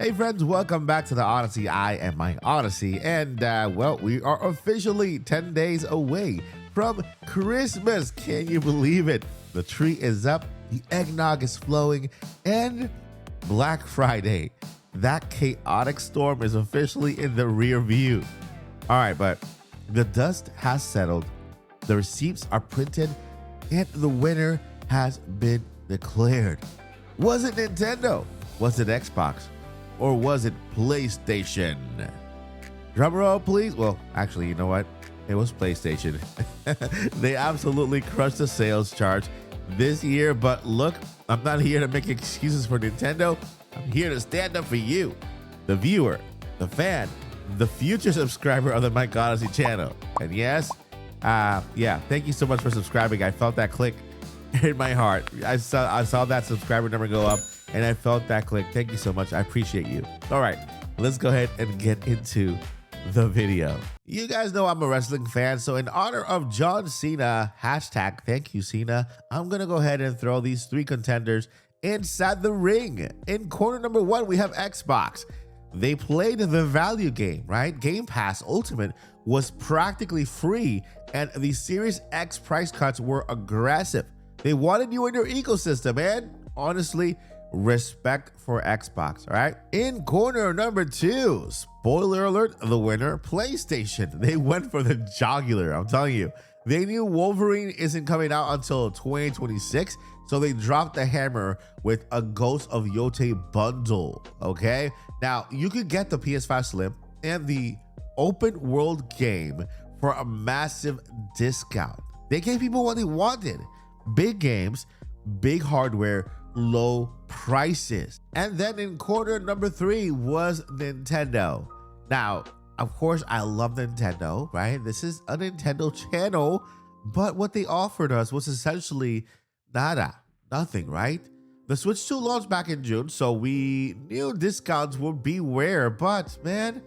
Hey friends, welcome back to the Odyssey. I am Mike Odyssey, and well, we are officially 10 days away from Christmas. Can you believe it? The tree is up, the eggnog is flowing, and Black Friday. That chaotic storm is officially in the rear view. All right, but the dust has settled, the receipts are printed, and the winner has been declared. Was it Nintendo? Was it Xbox? Or was it PlayStation? Drum roll, please. Well, actually, you know what? It was PlayStation. They absolutely crushed the sales charts this year. But look, I'm not here to make excuses for Nintendo. I'm here to stand up for you, the viewer, the fan, the future subscriber of the Mike Odyssey channel. And yes, thank you so much for subscribing. I felt that click in my heart. I saw that subscriber number go up, and I felt that click. Thank you so much. I appreciate you. All right, let's go ahead and get into the video. You guys know I'm a wrestling fan, so in honor of John Cena, hashtag thank you Cena, I'm gonna go ahead and throw these three contenders inside the ring. In corner number one, we have Xbox. They played the value game, right? Game Pass Ultimate was practically free, and the Series X price cuts were aggressive. They wanted you in your ecosystem, and honestly, respect for Xbox, all right? In corner number two, spoiler alert, the winner, PlayStation. They went for the jugular, I'm telling you. They knew Wolverine isn't coming out until 2026, so they dropped the hammer with a Ghost of Yote bundle, okay? Now, you could get the PS5 Slim and the open world game for a massive discount. They gave people what they wanted. Big games, big hardware, low prices. And then in corner number three was Nintendo. Now, of course, I love Nintendo, right? This is a Nintendo channel, but what they offered us was essentially nothing, right? The Switch 2 launched back in June, so we knew discounts would be rare, but man,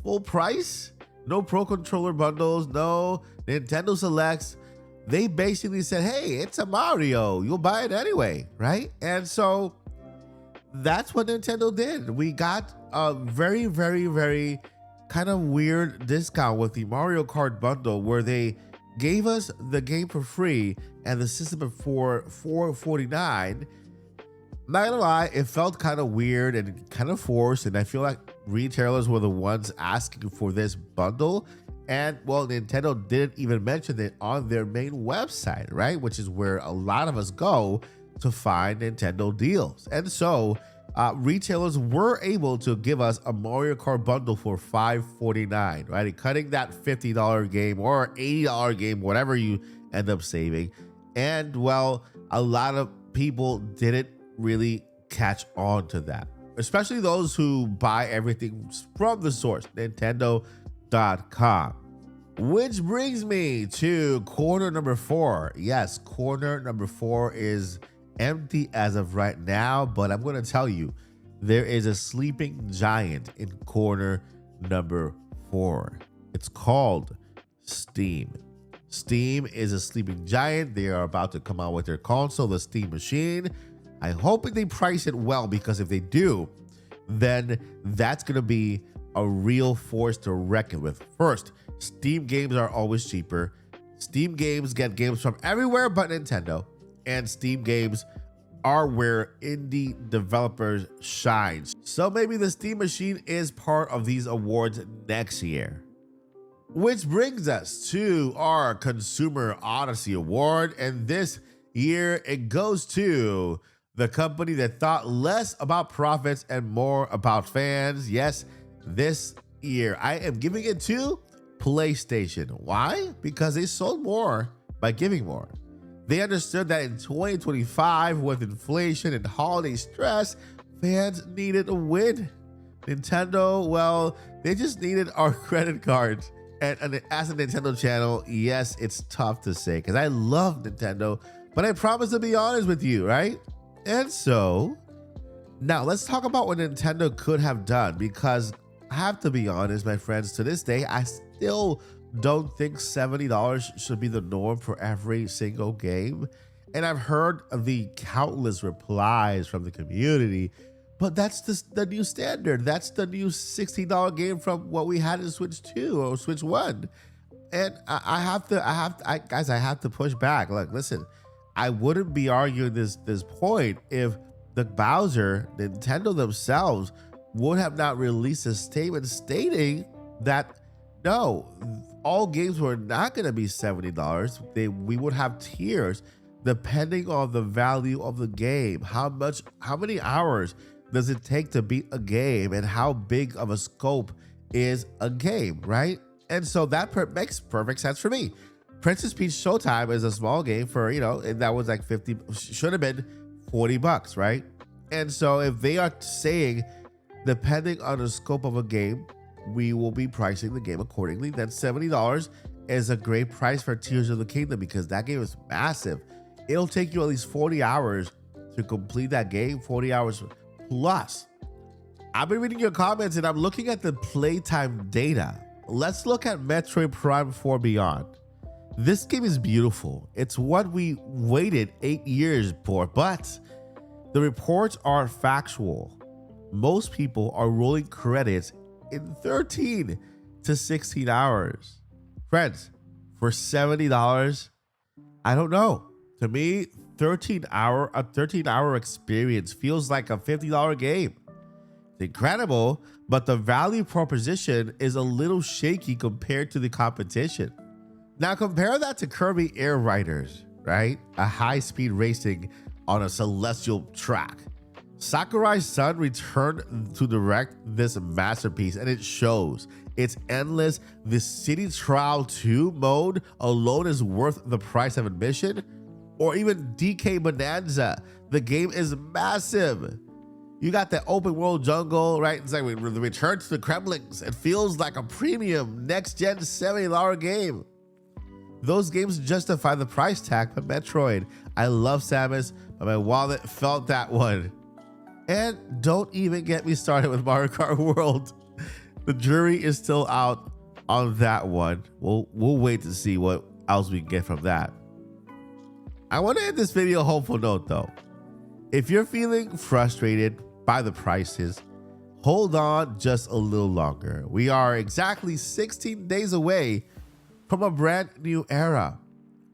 full price? No Pro Controller bundles, no Nintendo Selects. They basically said, hey, it's a Mario, you'll buy it anyway, right? And so that's what Nintendo did. We got a very, very, very kind of weird discount with the Mario Kart bundle where they gave us the game for free and the system for $449. Not gonna lie, it felt kind of weird and kind of forced, and I feel like retailers were the ones asking for this bundle. And well, Nintendo didn't even mention it on their main website, right? Which is where a lot of us go to find Nintendo deals. And so retailers were able to give us a Mario Kart bundle for $549, right? And cutting that $50 game or $80 game, whatever you end up saving. And well, a lot of people didn't really catch on to that, especially those who buy everything from the source, Nintendo.com. Which brings me to corner number four. Yes, corner number four is empty as of right now, but I'm going to tell you, there is a sleeping giant in corner number four. It's called Steam. Steam is a sleeping giant. They are about to come out with their console, the Steam Machine. I hope they price it well, because if they do, then that's going to be a real force to reckon with. First, Steam games are always cheaper. Steam games get games from everywhere but Nintendo, and Steam games are where indie developers shine. So maybe the Steam Machine is part of these awards next year. Which brings us to our Consumer Odyssey Award, and this year it goes to the company that thought less about profits and more about fans. Yes, this year I am giving it to PlayStation. Why? Because they sold more by giving more. They understood that in 2025, with inflation and holiday stress, fans needed a win. Nintendo, well, they just needed our credit cards. And as a Nintendo channel, yes, it's tough to say because I love Nintendo, but I promise to be honest with you, right? And so now let's talk about what Nintendo could have done, because I have to be honest, my friends, to this day, I still don't think $70 should be the norm for every single game. And I've heard the countless replies from the community, But that's the new standard. That's the new $16 game from what we had in Switch 2 or Switch 1. And I have to push back. Like, listen, I wouldn't be arguing this point if the Nintendo themselves would have not released a statement stating that no, all games were not going to be $70. We would have tiers depending on the value of the game. How many hours does it take to beat a game, and how big of a scope is a game, right? And so that makes perfect sense for me. Princess Peach Showtime is a small game for, and that was like 50, should have been $40, right? And so if they are saying, depending on the scope of a game, we will be pricing the game accordingly, then $70 is a great price for Tears of the Kingdom, because that game is massive. It'll take you at least 40 hours to complete that game, 40 hours plus. I've been reading your comments and I'm looking at the playtime data. Let's look at Metroid Prime 4 Beyond. This game is beautiful. It's what we waited 8 years for, but the reports are factual. Most people are rolling credits in 13 to 16 hours. Friends, for $70, I don't know. To me, a 13-hour experience feels like a $50 game. It's incredible, but the value proposition is a little shaky compared to the competition. Now compare that to Kirby Air Riders, right? A high-speed racing on a celestial track. Sakurai's son returned to direct this masterpiece, and it shows. It's endless. The City Trial 2 mode alone is worth the price of admission. Or even DK Bonanza. The game is massive. You got the open world jungle, right? It's like the Return to the Kremlings. It feels like a premium next-gen $70 game. Those games justify the price tag, but Metroid, I love Samus, but my wallet felt that one. And don't even get me started with Mario Kart World. The jury is still out on that one. We'll wait to see what else we can get from that. I want to end this video on a hopeful note though. If you're feeling frustrated by the prices, hold on just a little longer. We are exactly 16 days away from a brand new era.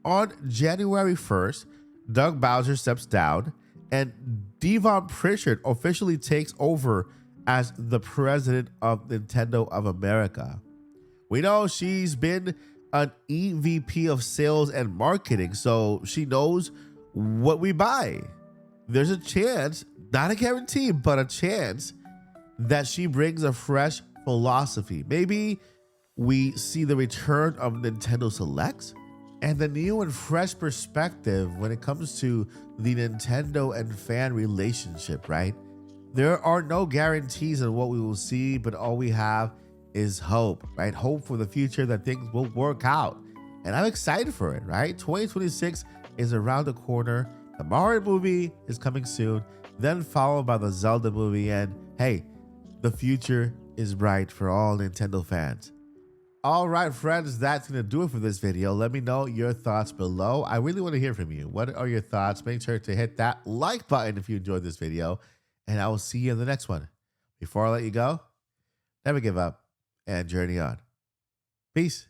On January 1st, Doug Bowser steps down and Devon Pritchard officially takes over as the president of Nintendo of America. We know she's been an EVP of sales and marketing, so she knows what we buy. There's a chance, not a guarantee, but a chance that she brings a fresh philosophy. Maybe we see the return of Nintendo Selects and the new and fresh perspective when it comes to the Nintendo and fan relationship, right? There are no guarantees on what we will see, but all we have is hope, right? Hope for the future that things will work out. And I'm excited for it, right? 2026 is around the corner. The Mario movie is coming soon, then followed by the Zelda movie. And hey, the future is bright for all Nintendo fans. All right, friends, that's going to do it for this video. Let me know your thoughts below. I really want to hear from you. What are your thoughts? Make sure to hit that like button if you enjoyed this video, and I will see you in the next one. Before I let you go, never give up and journey on. Peace.